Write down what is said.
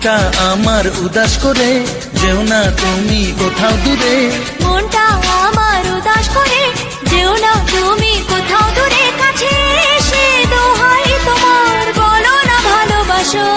মনটা আমার উদাস করে যেও না তুমি কোথাও দূরে। মনটা আমার উদাস করে যেও না তুমি কোথাও দূরে। কাছে এসে দোহাই তোমার বলো না ভালোবাসো।